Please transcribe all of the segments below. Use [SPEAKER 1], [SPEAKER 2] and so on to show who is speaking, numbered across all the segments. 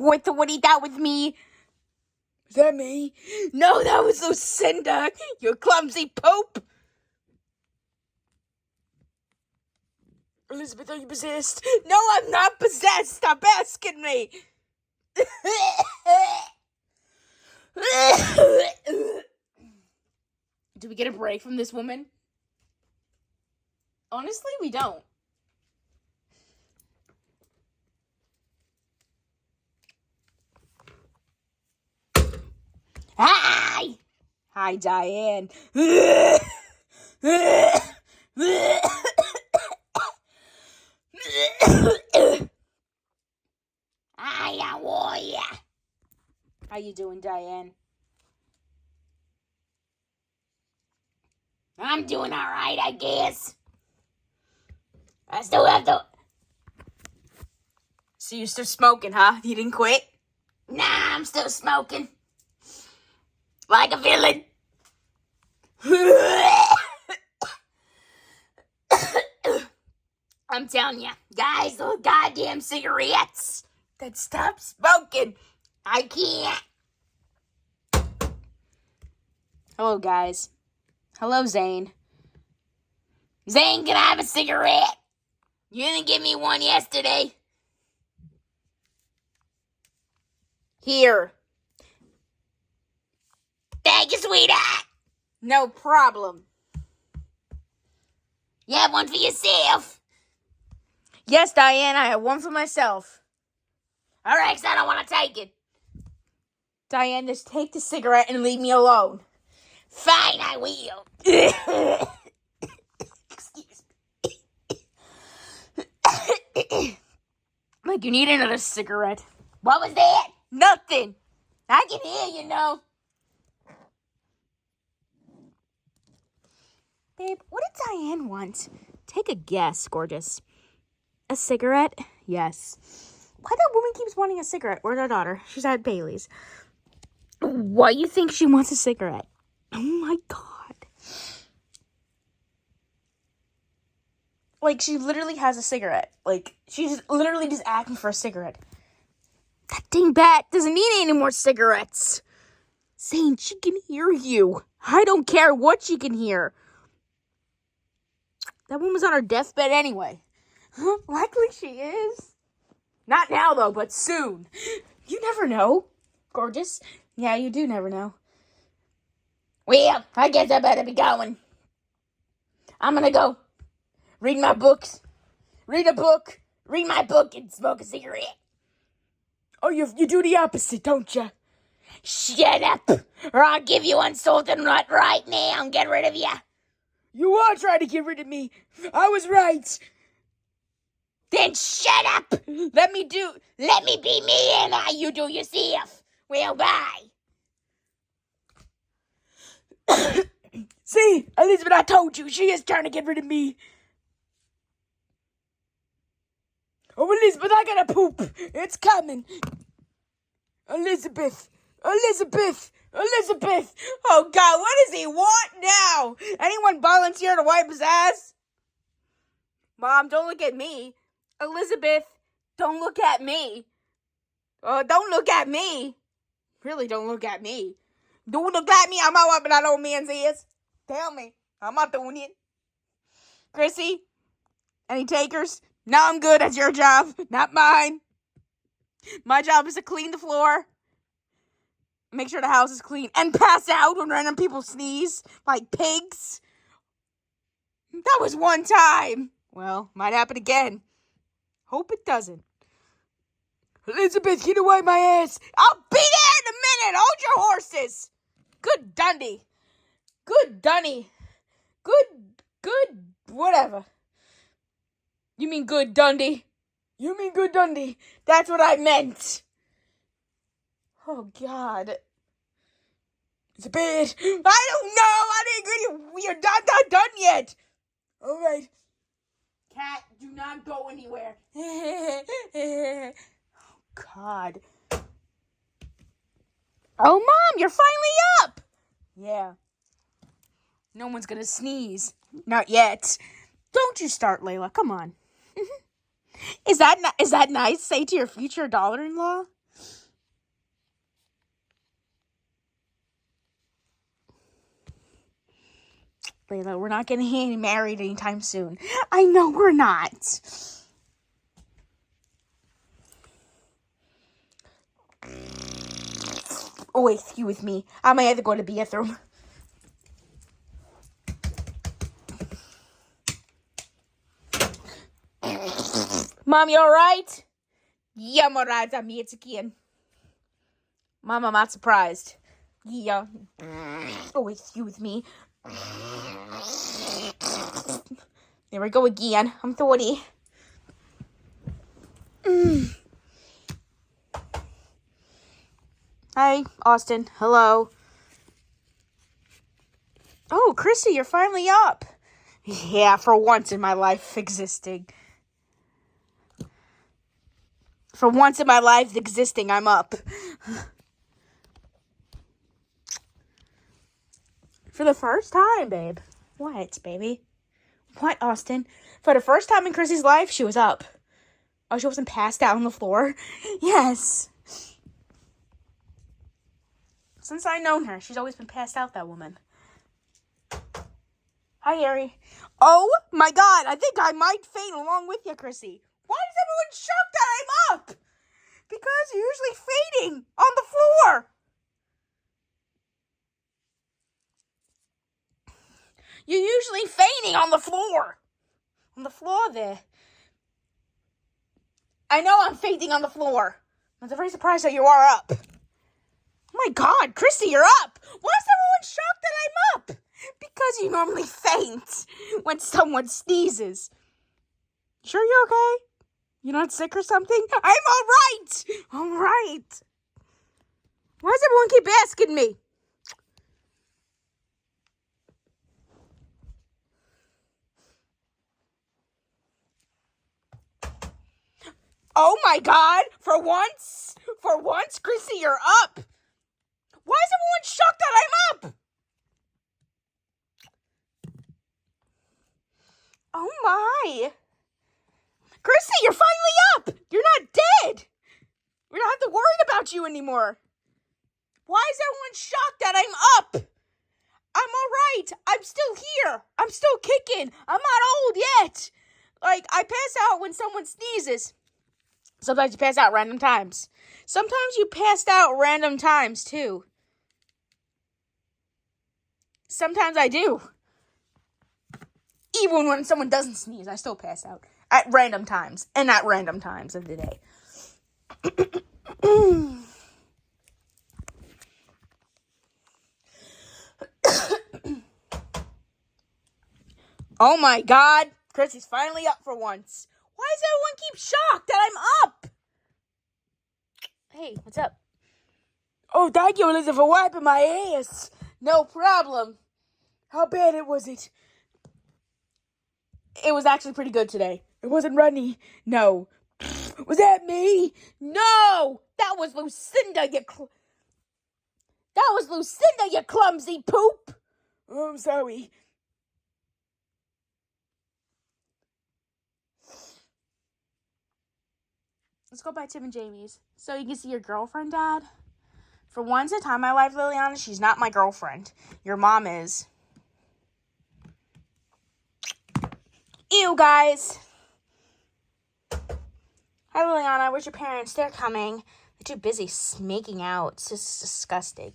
[SPEAKER 1] what he did with me. Was that me? No, that was Lucinda, you clumsy pope. Elizabeth, are you possessed? No, I'm not possessed. Stop asking me. Do we get a break from this woman? Honestly, we don't. Hi! Hi, Diane. Hi, how are ya? How you doing, Diane? I'm doing alright, I guess. I still have to... So you're still smoking, huh? You didn't quit? Nah, I'm still smoking. Like a villain. I'm telling you, guys, those goddamn cigarettes that stop smoking. I can't. Hello, guys. Hello, Zane. Zane, can I have a cigarette? You didn't give me one yesterday. Here. Thank you, sweetheart. No problem. You have one for yourself? Yes, Diane, I have one for myself. All right, because I don't want to take it. Diane, just take the cigarette and leave me alone. Fine, I will. Excuse me. Like, you need another cigarette. What was that? Nothing. I can hear you, know. Babe, what did Diane want? Take a guess, gorgeous. A cigarette? Yes. Why that woman keeps wanting a cigarette? Where's our daughter? She's at Bailey's. Why you think she wants a cigarette? Oh my God. Like, she literally has a cigarette. Like, she's literally just asking for a cigarette. That dingbat doesn't need any more cigarettes. Zane, she can hear you. I don't care what she can hear. That woman's on her deathbed anyway. Huh? Likely she is. Not now, though, but soon. You never know. Gorgeous. Yeah, you do never know. Well, I guess I better be going. I'm gonna go read my books. Read a book. Read my book and smoke a cigarette. Oh, you do the opposite, don't you? Shut up, or I'll give you one Sultan Nut right now and get rid of you. You are trying to get rid of me. I was right. Then shut up. Let me be me and you do yourself. Well, bye. See, Elizabeth, I told you, she is trying to get rid of me. Oh, Elizabeth, I gotta poop. It's coming. Elizabeth. Oh, God, what does he want now? Anyone volunteer to wipe his ass? Mom, don't look at me. Elizabeth, don't look at me. Don't look at me. Really, don't look at me. Don't look at me. I'm not wiping that old man's ass. Tell me. I'm not doing it. Chrissy, any takers? No, I'm good. That's your job, not mine. My job is to clean the floor. Make sure the house is clean. And pass out when random people sneeze. Like pigs. That was one time. Well, might happen again. Hope it doesn't. Elizabeth, get away my ass. I'll be there in a minute. Hold your horses. Good Dundee. Good, whatever. You mean good Dundee? That's what I meant. Oh, God. It's a bit. I don't know. I didn't get you. You're not done yet. All right. Cat, do not go anywhere. Oh, God. Oh, Mom, you're finally up. Yeah. No one's gonna sneeze. Not yet. Don't you start, Layla. Come on. Is that nice? Say to your future daughter-in-law? Layla, we're not getting married anytime soon. I know we're not. Oh, wait, you with me. I might have to go to the bathroom. Mom, you alright? Yeah, I'm alright. I'm here again. Mom, I'm not surprised. Yeah. Oh, wait, you with me. There we go again. I'm 30. Hi, Austin. Hello. Oh, Chrissy, you're finally up. Yeah, for once in my life existing. For once in my life existing, I'm up. For the first time, babe. What, baby? What, Austin? For the first time in Chrissy's life, she was up. Oh, she wasn't passed out on the floor? Yes. Since I've known her, she's always been passed out, that woman. Hi, Harry. Oh, my God. I think I might faint along with you, Chrissy. Why is everyone shocked that I'm up? Because you're usually fainting on the floor. You're usually fainting on the floor. On the floor there. I know I'm fainting on the floor. I'm very surprised that you are up. Oh my God, Chrissy, you're up. Why is everyone shocked that I'm up? Because you normally faint when someone sneezes. Sure you're okay? You're not sick or something? I'm all right. All right. Why does everyone keep asking me? Oh my God, for once, Chrissy, you're up. Why is everyone shocked that I'm up? Oh my. Chrissy, you're finally up. You're not dead. We don't have to worry about you anymore. Why is everyone shocked that I'm up? I'm all right. I'm still here. I'm still kicking. I'm not old yet. Like, I pass out when someone sneezes. Sometimes you pass out random times. Sometimes you passed out random times, too. Sometimes I do. Even when someone doesn't sneeze, I still pass out. At random times. And at random times of the day. Oh my God. Chrissy's finally up for once. Why does everyone keep shocked that I'm up? Hey, what's up? Oh, thank you, Elizabeth, for wiping my ass. No problem. How bad was it? It was actually pretty good today. It wasn't runny. No. Was that me? No! That was Lucinda, you clumsy poop! Oh, I'm sorry. Let's go by Tim and Jamie's. So you can see your girlfriend, Dad. For once in a time in my life, Liliana, she's not my girlfriend. Your mom is. Ew, guys. Hi, Liliana. Where's your parents? They're coming. They're too busy making out. It's just disgusting.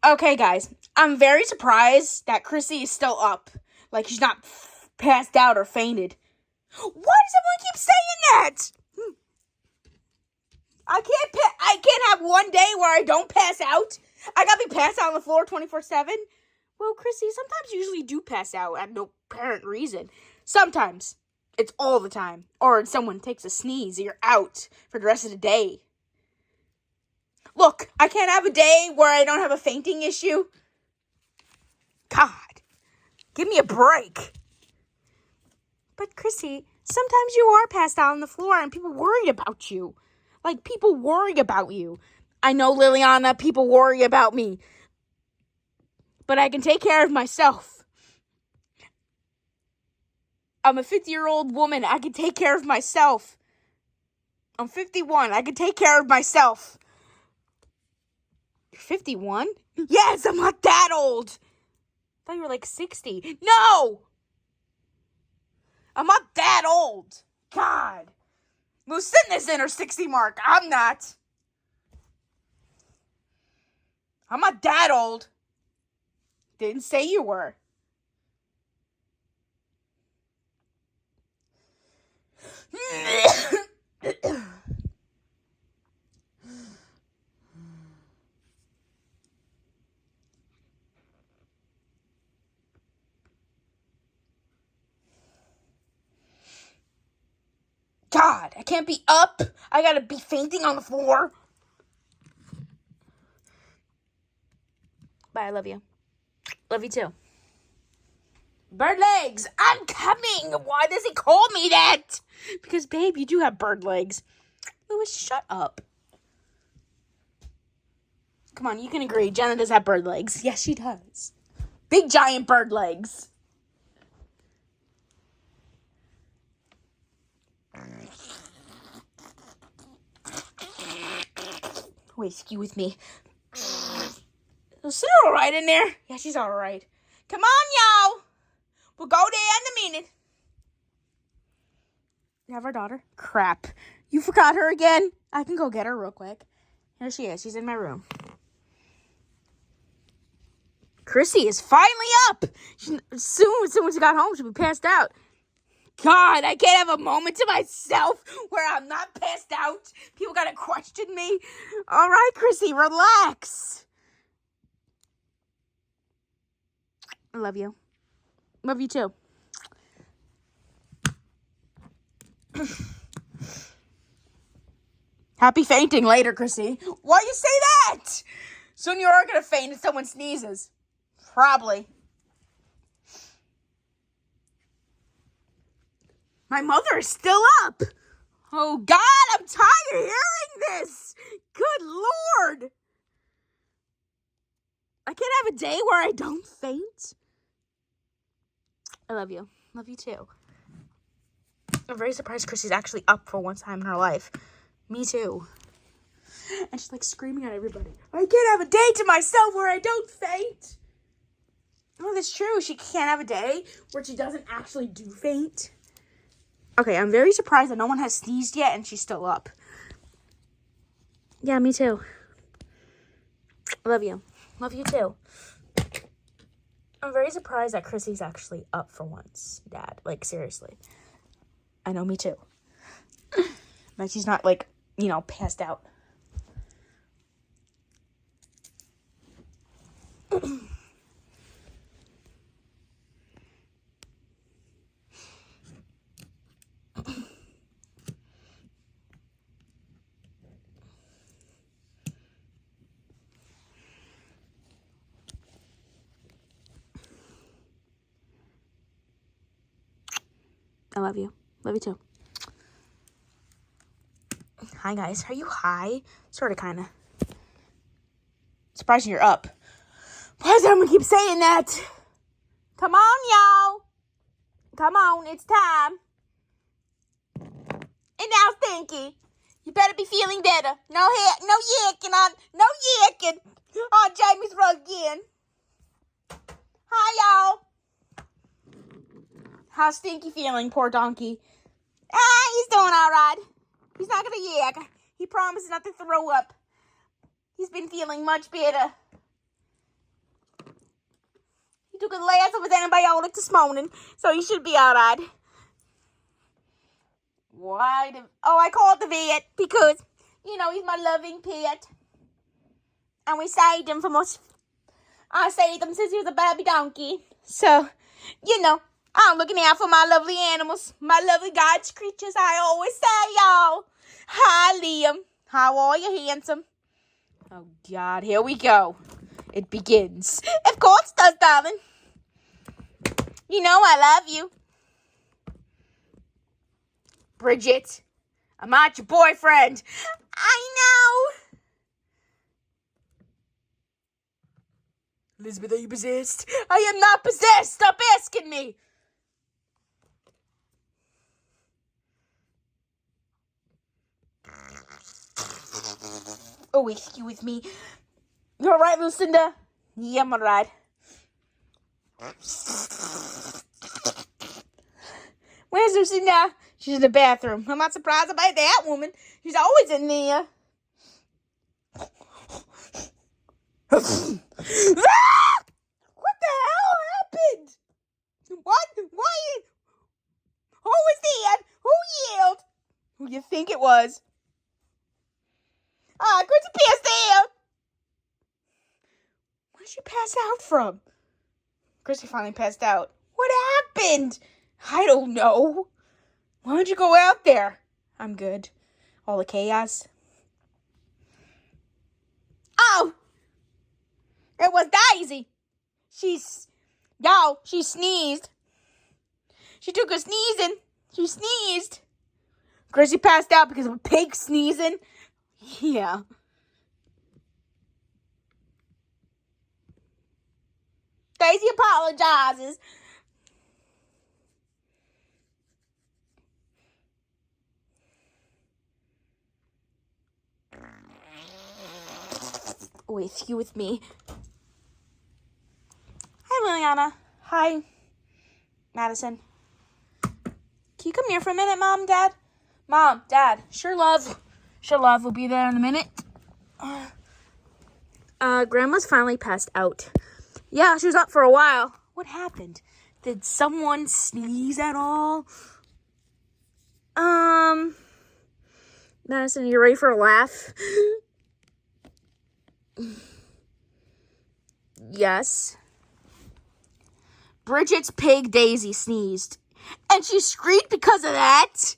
[SPEAKER 1] Okay, guys. I'm very surprised that Chrissy is still up. Like, she's not passed out or fainted. Why does everyone keep saying that? I can't have one day where I don't pass out. I gotta be passed out on the floor 24/7. Well, Chrissy, sometimes you usually do pass out at no apparent reason. Sometimes. It's all the time. Or someone takes a sneeze and you're out for the rest of the day. Look, I can't have a day where I don't have a fainting issue. God, give me a break. But Chrissy, sometimes you are passed out on the floor and people worried about you. Like, people worry about you. I know, Liliana, people worry about me. But I can take care of myself. I'm a 50-year-old woman. I can take care of myself. I'm 51. I can take care of myself. You're 51? Yes, I'm not that old. I thought you were like 60. No! I'm not that old. God. Lucinda's in her 60 mark. I'm not. I'm not that old. Didn't say you were. God, I can't be up. I gotta be fainting on the floor. Bye, I love you. Love you too. Bird legs, I'm coming. Why does he call me that? Because, babe, you do have bird legs. Louis, shut up. Come on, you can agree. Jenna does have bird legs. Yes, she does. Big, giant bird legs. Wait, excuse me. Is she all right in there? Yeah, she's all right. Come on, y'all. We'll go there in a minute. You have our daughter? Crap. You forgot her again? I can go get her real quick. Here she is. She's in my room. Chrissy is finally up. As soon as she got home, she'll be passed out. God, I can't have a moment to myself where I'm not passed out. People gotta question me. All right, Chrissy, relax. I love you. Love you too. Happy fainting later, Chrissy. Why you say that? Soon you are gonna faint if someone sneezes. Probably. My mother is still up. Oh, God, I'm tired of hearing this. Good Lord. I can't have a day where I don't faint. I love you. Love you too. I'm very surprised Chrissy's actually up for one time in her life. Me too. And she's like screaming at everybody. I can't have a day to myself where I don't faint. Oh, that's true. She can't have a day where she doesn't actually do faint. Okay, I'm very surprised that no one has sneezed yet and she's still up. Yeah, me too. Love you. Love you too. I'm very surprised that Chrissy's actually up for once, Dad. Like, seriously. I know, me too. But she's not, like, passed out. I love you. Love you too. Hi, guys. Are you high? Sort of, kind of. Surprised you're up. Why does everyone keep saying that? Come on, y'all. Come on, it's time. And now, Stinky, you better be feeling better. No yakking on Jamie's rug again. Hi, y'all. How's Stinky feeling, poor donkey? He's doing all right. He's not gonna yak. He promises not to throw up. He's been feeling much better. He took his last of his antibiotic this morning, so he should be all right. Why? I called the vet because, he's my loving pet. And we saved him from us. I saved him since he was a baby donkey. So, I'm looking out for my lovely animals. My lovely God's creatures, I always say, y'all. Hi, Liam. How are you, handsome? Oh, God, here we go. It begins. Of course it does, darling. I love you. Bridget, I'm not your boyfriend. I know. Elizabeth, are you possessed? I am not possessed. Stop asking me. Oh, you with me? You alright, Lucinda? Yeah, I'm alright. Where's Lucinda? She's in the bathroom. I'm not surprised about that woman. She's always in there. What the hell happened? What? Why? Who was there? Who yelled? Who do you think it was? Chrissy passed out. Where did she pass out from? Chrissy finally passed out. What happened? I don't know. Why don't you go out there? I'm good. All the chaos. Oh! It was Daisy. She sneezed. She took a sneezing. She sneezed. Chrissy passed out because of a pig sneezing. Yeah. Daisy apologizes. With me. Hi, Liliana. Hi, Madison. Can you come here for a minute, Mom, Dad? Mom, Dad. Sure, love. Sure, love. We'll be there in a minute. Grandma's finally passed out. Yeah, she was up for a while. What happened? Did someone sneeze at all? Madison, you ready for a laugh? Yes. Bridget's pig Daisy sneezed. And she screamed because of that.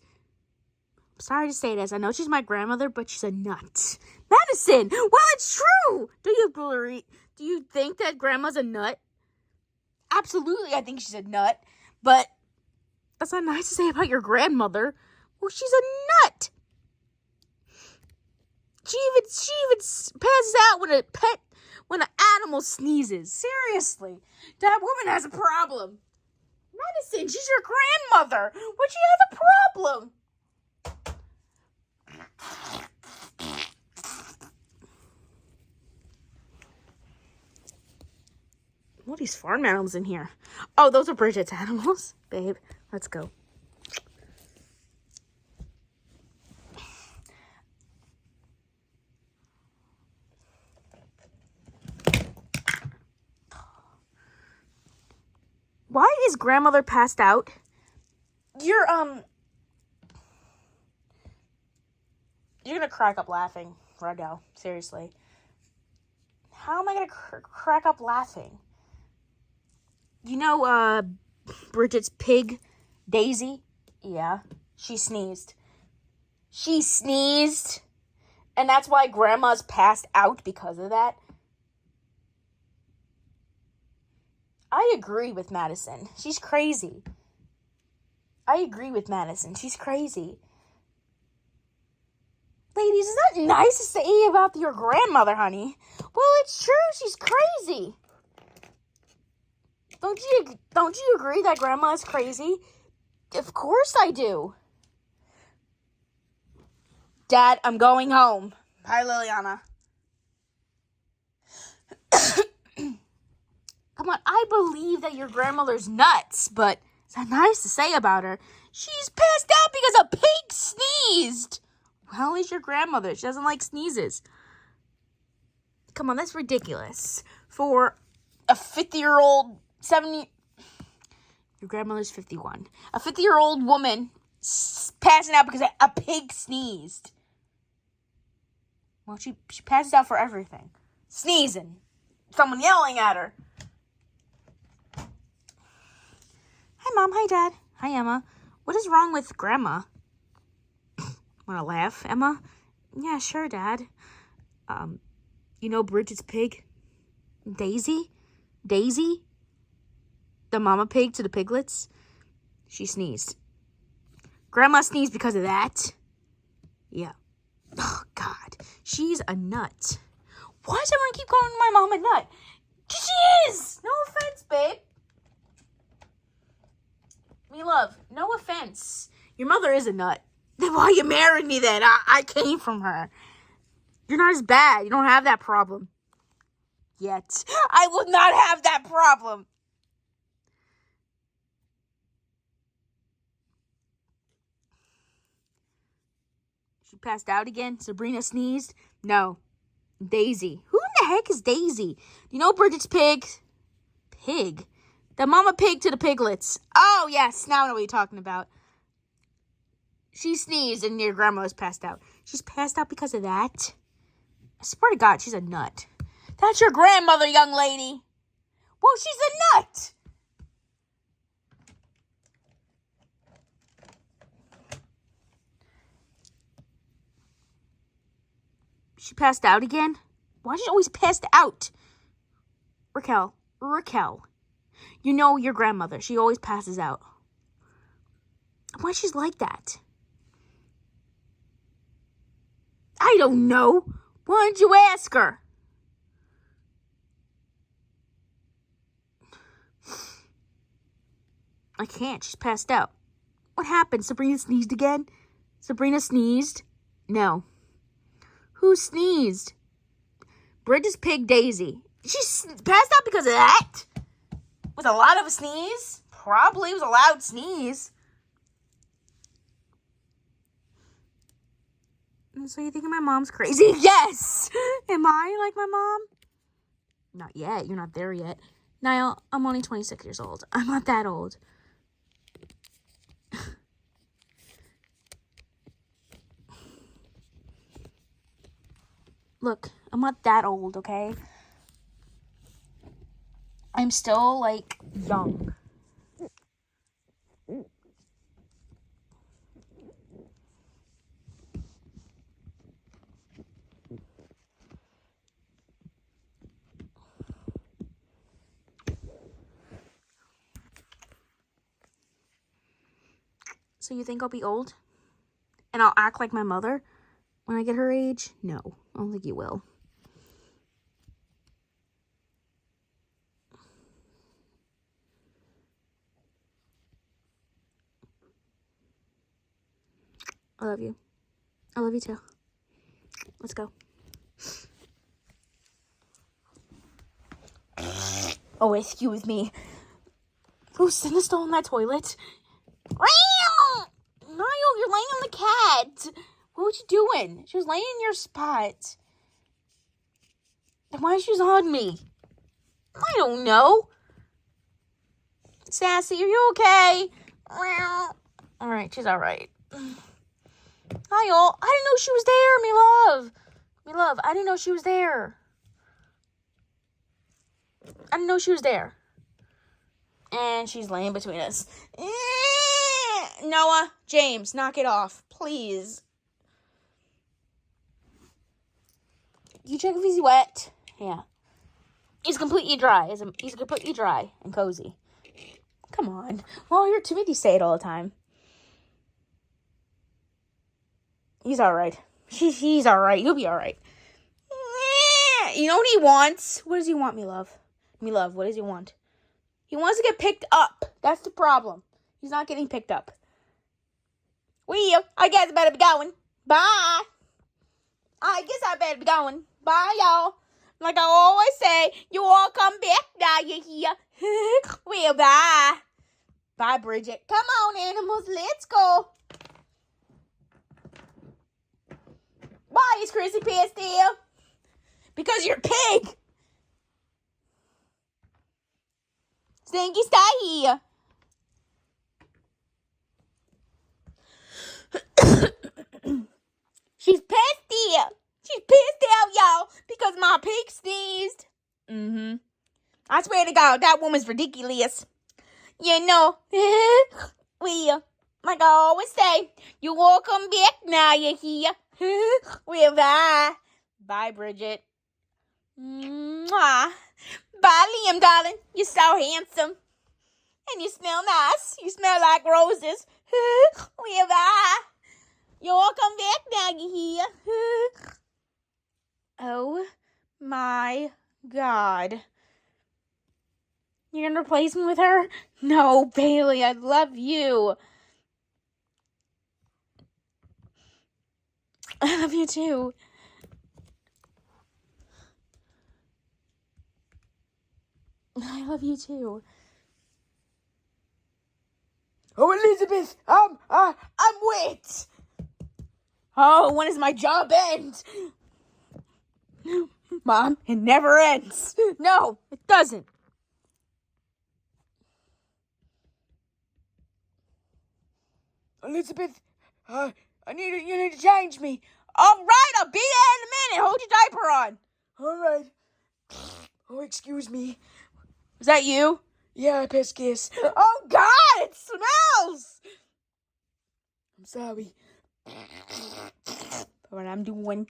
[SPEAKER 1] I'm sorry to say this. I know she's my grandmother, but she's a nut. Madison! Well, it's true! Do you think that grandma's a nut? Absolutely, I think she's a nut. But that's not nice to say about your grandmother. Well, she's a nut. She even passes out when an animal sneezes. Seriously, that woman has a problem. Madison, she's your grandmother. Would she have a problem? What are these farm animals in here? Oh, those are Bridget's animals. Babe, let's go. Why is grandmother passed out? You're gonna crack up laughing right now. Seriously. How am I gonna crack up laughing? You know, Bridget's pig, Daisy? Yeah, she sneezed. She sneezed, and that's why grandma's passed out because of that. I agree with Madison. She's crazy. I agree with Madison. She's crazy. Ladies, is that nice to say about your grandmother, honey? Well, it's true. She's crazy. Don't you agree that grandma is crazy? Of course I do. Dad, I'm going home. Bye, Liliana. Come on, I believe that your grandmother's nuts, but it's not nice to say about her. She's passed out because a pig sneezed. Well, it's your grandmother. She doesn't like sneezes. Come on, that's ridiculous. For a 50-year-old, 70... Your grandmother's 51. A 50-year-old woman passing out because a pig sneezed. Well, she passes out for everything. Sneezing. Someone yelling at her. Hi, Mom. Hi, Dad. Hi, Emma. What is wrong with Grandma? Want to laugh, Emma? Yeah, sure, Dad. You know Bridget's pig? Daisy? Daisy? The mama pig to the piglets? She sneezed. Grandma sneezed because of that? Yeah. Oh, God. She's a nut. Why does everyone keep calling my mom a nut? She is! No offense, babe. Me love, no offense. Your mother is a nut. Then why you married me then? I came from her. You're not as bad. You don't have that problem. Yet. I will not have that problem. She passed out again? Sabrina sneezed? No. Daisy. Who in the heck is Daisy? You know Bridget's pig? Pig? The mama pig to the piglets. Oh, yes. Now I know what you're talking about. She sneezed and your grandma was passed out. She's passed out because of that? I swear to God, she's a nut. That's your grandmother, young lady. Well, she's a nut. She passed out again? Why is she always passed out? Raquel. You know your grandmother. She always passes out. Why she's like that? I don't know. Why didn't you ask her? I can't. She's passed out. What happened? Sabrina sneezed again? Sabrina sneezed? No. Who sneezed? Bridget's pig Daisy. She's passed out because of that? Was a lot of a sneeze? Probably was a loud sneeze. So you think my mom's crazy? Yes! Am I like my mom? Not yet. You're not there yet. Niall, I'm only 26 years old. I'm not that old. Look, I'm not that old, okay? I'm still, like, young. So you think I'll be old? And I'll act like my mother when I get her age? No, I don't think you will. I love you. I love you too. Let's go. Oh, excuse me. Who's still in that toilet? Niall, you're laying on the cat. What was you doing? She was laying in your spot. Then why is she on me? I don't know. Sassy, are you okay? Alright, she's alright. Niall, I didn't know she was there, me love. Me love, I didn't know she was there. I didn't know she was there. And she's laying between us. Noah, James, knock it off, please. You check if he's wet. Yeah. He's completely dry. He's completely dry and cozy. Come on. Well, you're Timothy. Say it all the time. He's alright. He's alright. He'll be alright. You know what he wants? What does he want, me love? Me love, what does he want? He wants to get picked up. That's the problem. He's not getting picked up. Well, I guess I better be going. Bye. I guess I better be going. Bye, y'all. Like I always say, you all come back now you're here. Well, bye. Bye, Bridget. Come on, animals. Let's go. Bye, it's Chrissy Pastel. Because you're a pig. Stinky, stay here. She's pissed here. She's pissed out, y'all, because my pig sneezed. I swear to God, that woman's ridiculous. You know, well, like I always say, you all come back now you're here. Well, bye. Bye, Bridget. Mwah. Bye, Liam, darling. You're so handsome. And you smell nice. You smell like roses. Well, bye. You're welcome back now, you hear? Oh my God. You're gonna replace me with her? No, Bailey, I love you. I love you too. I love you too. Oh, Elizabeth, I'm wet. Oh, when does my job end? Mom, it never ends. No, it doesn't. Elizabeth, you need to change me. All right, I'll be there in a minute. Hold your diaper on. All right. Oh, excuse me. Was that you? Yeah, I pissed kiss. Oh, God, it smells. I'm sorry. What I'm doing.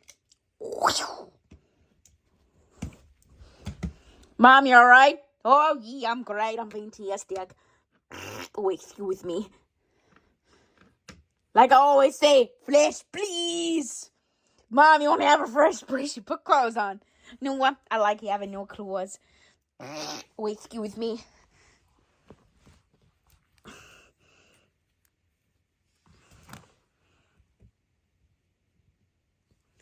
[SPEAKER 1] Mom, you all right? Oh, yeah, I'm great. I'm fantastic. Oh, excuse me. Like I always say, flesh, please. Mom, you want to have a fresh brush? You put clothes on. You know what? I like having no clothes. Oh, excuse me.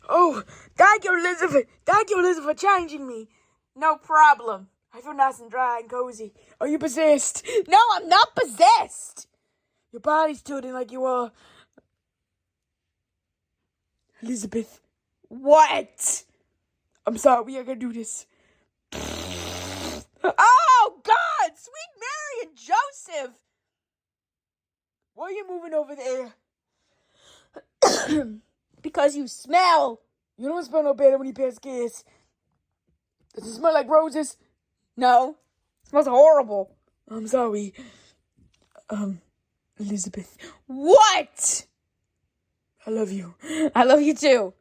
[SPEAKER 1] Oh, thank you, Elizabeth. Thank you, Elizabeth, for changing me. No problem. I feel nice and dry and cozy. Are you possessed? No, I'm not possessed. Your body's tilting like you are. Elizabeth. What? I'm sorry, I gotta do this. Oh, God! Sweet Mary and Joseph! Why are you moving over there? Because you smell. You don't smell no better when you pass gas. Does it smell like roses? No. It smells horrible. I'm sorry. Elizabeth. What? I love you. I love you too.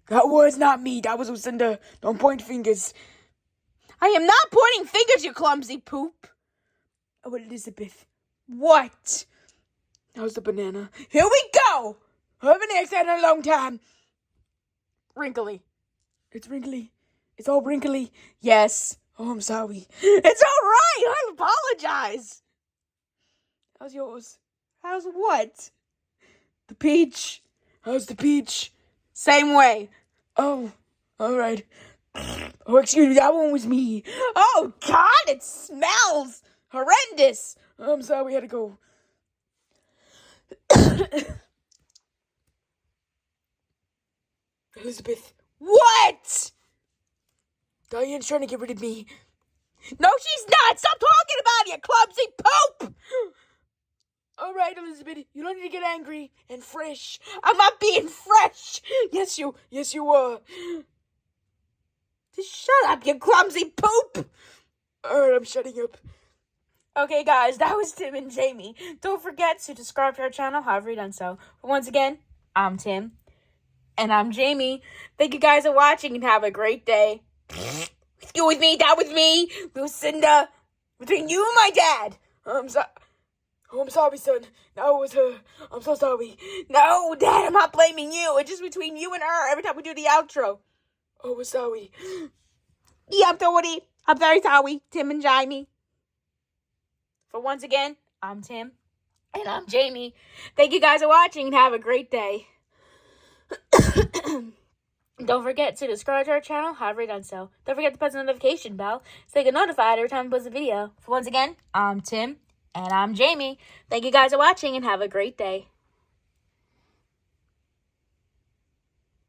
[SPEAKER 1] That was not me. That was Lucinda. Don't point fingers. I am not pointing fingers, you clumsy poop. Oh, Elizabeth. What? How's the banana? Here we go. I haven't asked that in a long time. Wrinkly. It's wrinkly. It's all wrinkly. Yes. Oh, I'm sorry. It's all right. I apologize. How's yours? How's what? The peach. How's the peach? Same way. Oh, all right. Oh, excuse me. That one was me. Oh, God, it smells horrendous. I'm sorry. We had to go. Elizabeth. What? Diane's trying to get rid of me. No, she's not. Stop talking about it, you clumsy poop. All right, Elizabeth, you don't need to get angry and fresh. I'm not being fresh. Yes, you are. Just shut up, you clumsy poop. All right, I'm shutting up. Okay, guys, that was Tim and Jamie. Don't forget to subscribe to our channel, however you've done so. But once again, I'm Tim. And I'm Jamie. Thank you guys for watching and have a great day. You with me, that with me, Lucinda. Between you and my dad. I'm sorry, son. No, it was her. I'm so sorry. No, Dad, I'm not blaming you. It's just between you and her every time we do the outro. Oh, we're sorry. Yeah, I'm very sorry, Tim and Jamie. For once again, I'm Tim. And I'm Jamie. Thank you guys for watching and have a great day. Don't forget to subscribe to our channel, however you've done so. Don't forget to press the notification bell so you get notified every time we post a video. For once again, I'm Tim. And I'm Jamie. Thank you guys for watching and have a great day.